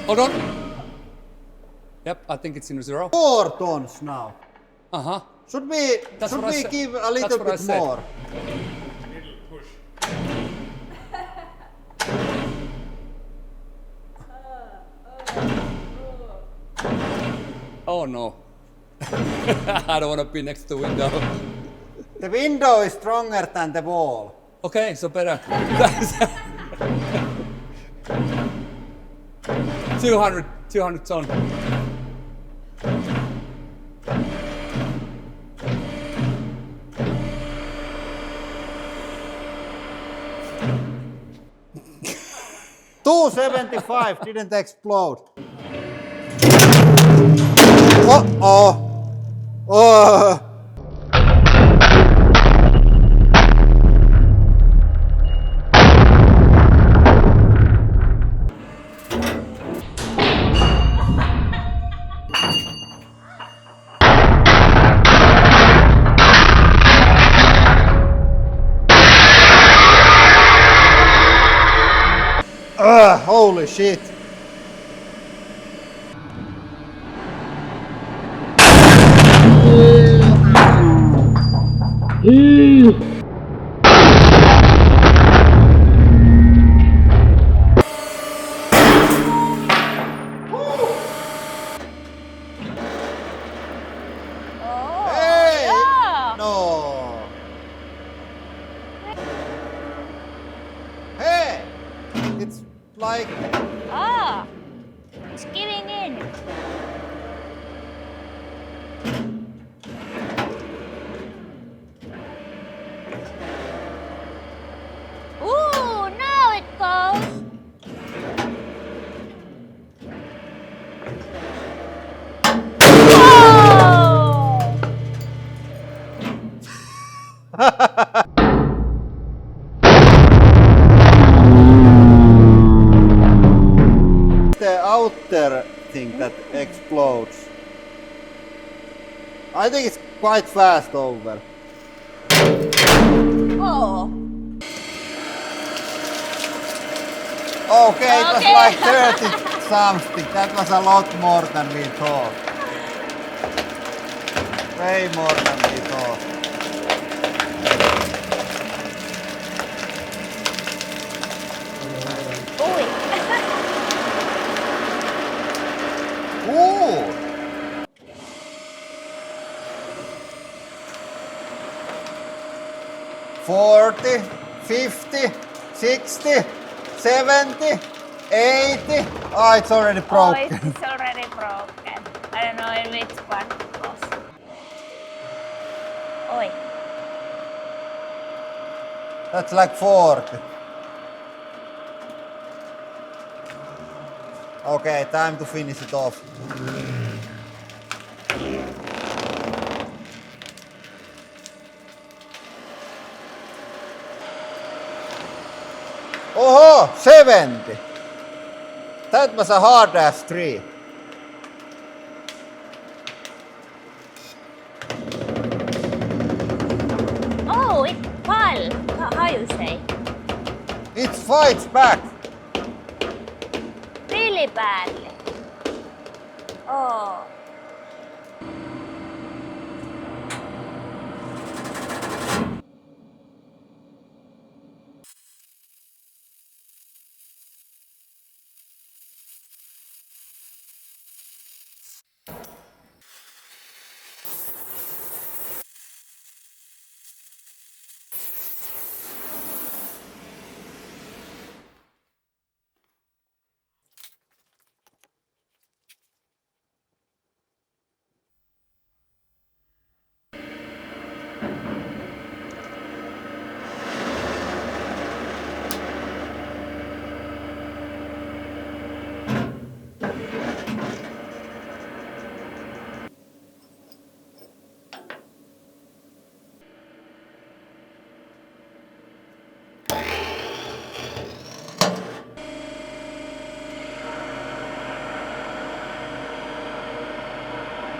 Hold on. Yep, I think it's in 0. 4 tons now. Uh-huh. Should we give a little bit more? Little push. Oh no. I don't want to be next to the window. The window is stronger than the wall. Okay, so better. 200 ton. $275 didn't explode. Uh-oh. Oh. Holy shit. Hey! No. Hey! It's like... Ah, it's giving in. Ooh, now it goes. Whoa! The outer thing that explodes. I think it's quite fast over. Oh. Okay, it was like 30 something. That was a lot more than we thought. Way more than we thought. Ooh! 40, 50, 60, 70, 80. Oh, it's already broken. Oh, it's already broken. I don't know in which one it was. Oi. That's like 40. Okay, time to finish it off. Oh, 70. That was a hard ass tree. Oh, it fell. How you say? It fights back. Really badly. Oh.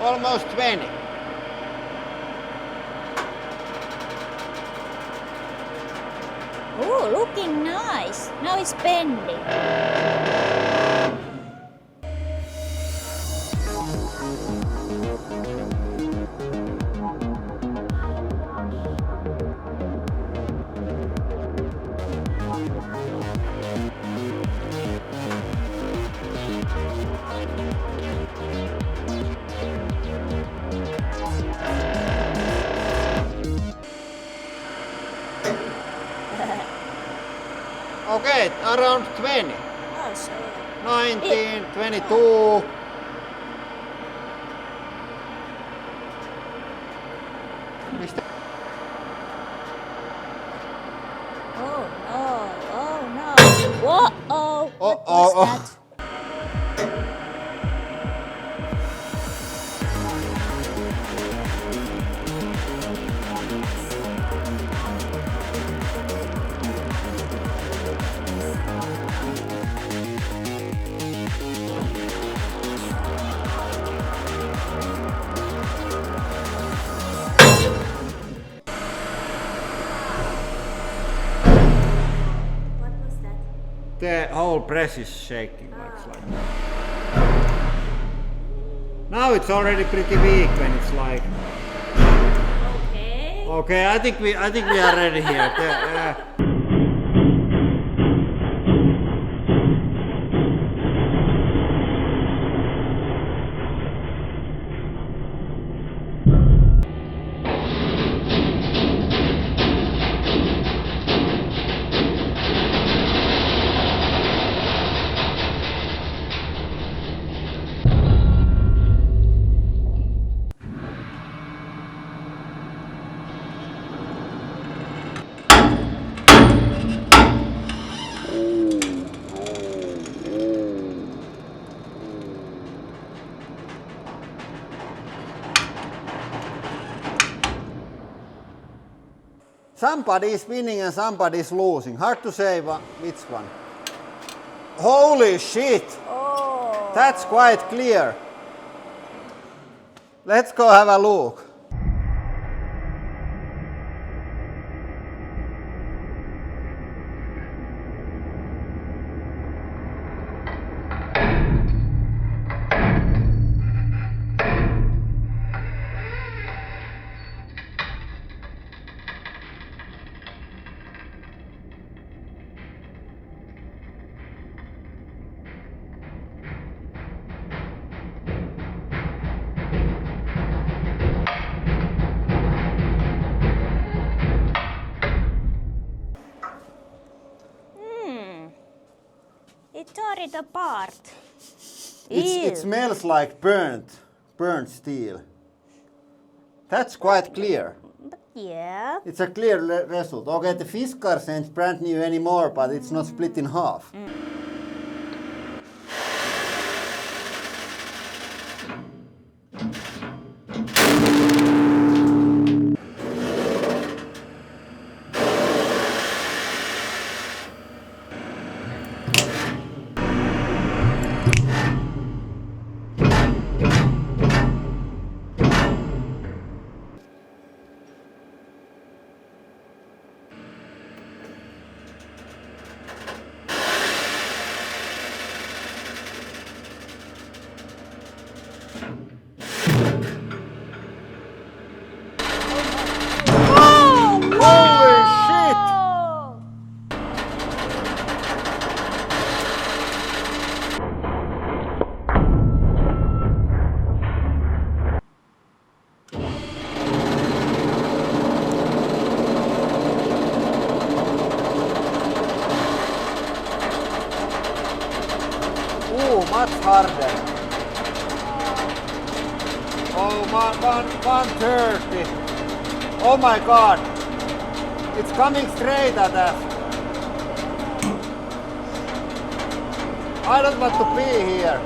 Almost 20. Ooh, looking nice. nice. Now it's bending. Okay, around 20. Oh, so 19, 22. Mistä? Oh no, oh no. Whoa-oh! What Oh, was oh. that? What was that? The whole press is shaking like that. Now it's already pretty weak when it's like. Okay. Okay, I think we are ready here. Somebody is winning and somebody is losing. Hard to say which one. Holy shit! Oh. That's quite clear. Let's go have a look. It tore it apart. It smells like burnt steel. That's quite clear. But yeah. It's a clear result. Okay, the Fiskars ain't brand new anymore, but it's not split in half. Holy shit! Oh. Ooh, much harder. Oh, 130. Oh my god. It's coming straight at us. I don't want to be here.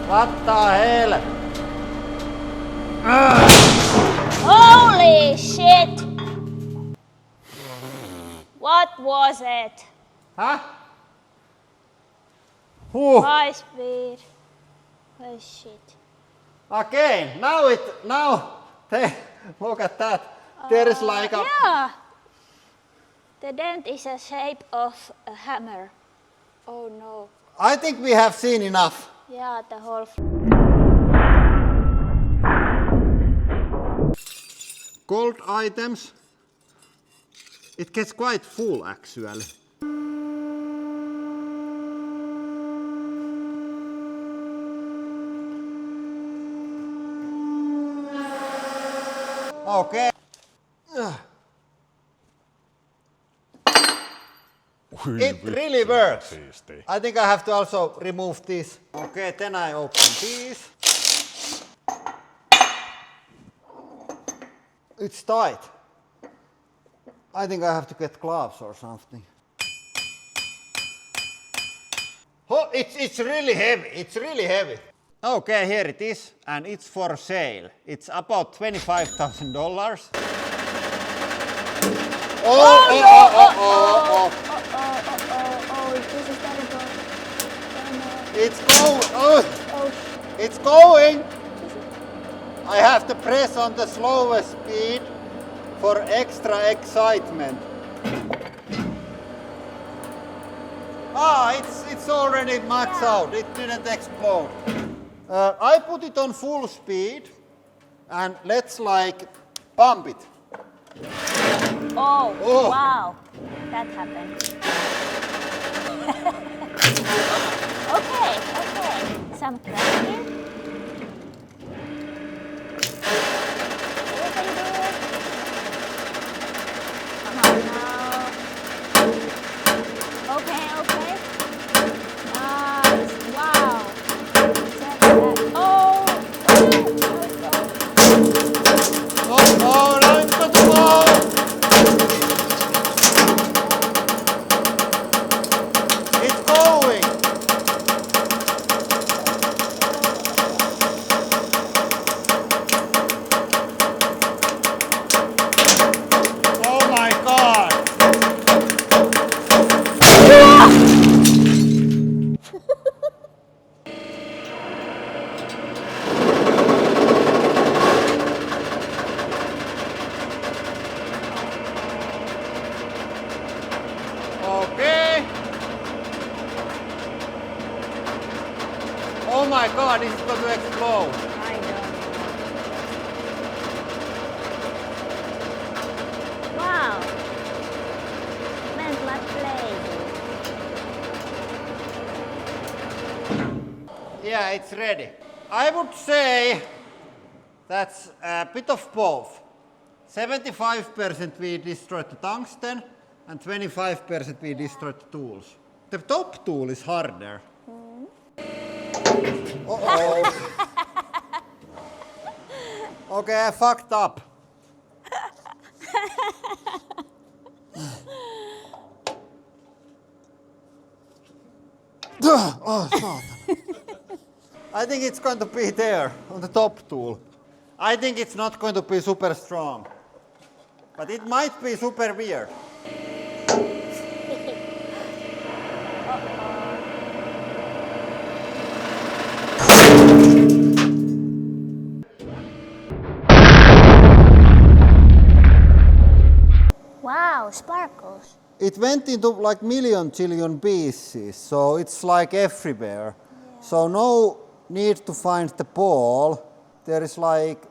What the hell? Holy shit! What was it? Huh? Huh. High speed. Oh shit. Again, look at that. There is like a, Yeah. The dent is a shape of a hammer. Oh no. I think we have seen enough. Yeah, the whole. Gold items. It gets quite full actually. Okay. It really works. I think I have to also remove this. Okay, then I open these. It's tight. I think I have to get gloves or something. Oh, it's really heavy. It's really heavy. Okay, here it is, and it's for sale. It's about $25,000. Oh, This is terrible. it's going. Oh, Oh, it's going. I have to press on the slowest speed for extra excitement. It's already maxed out. It didn't explode. I put it on full speed, and let's like pump it. oh, Oh. wow. That happened. Okay. Some crack here. What can you do? Come on now. Okay. Nice. Wow. Check that. Oh. Oh, now it's got to go. It's going. Oh my God. Okay. Oh my God, this is going to explode. I don't know. Wow. Went like blazing. Yeah, it's ready. I would say that's a bit of both. 75% we destroyed the tungsten and 25% we destroyed the tools. The top tool is harder. Uh-oh. Okay, I fucked up. Oh, satan. I think it's going to be there on the top tool. I think it's not going to be super strong. But it might be super weird. Wow, sparkles. It went into like million trillion pieces, so it's like everywhere. Yeah. So no need to find the ball. There is like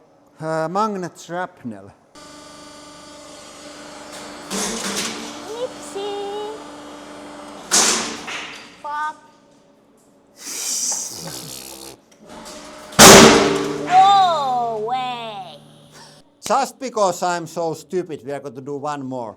magnet shrapnel. Nipsey. Fuck. No way. Just because I'm so stupid, we are going to do one more.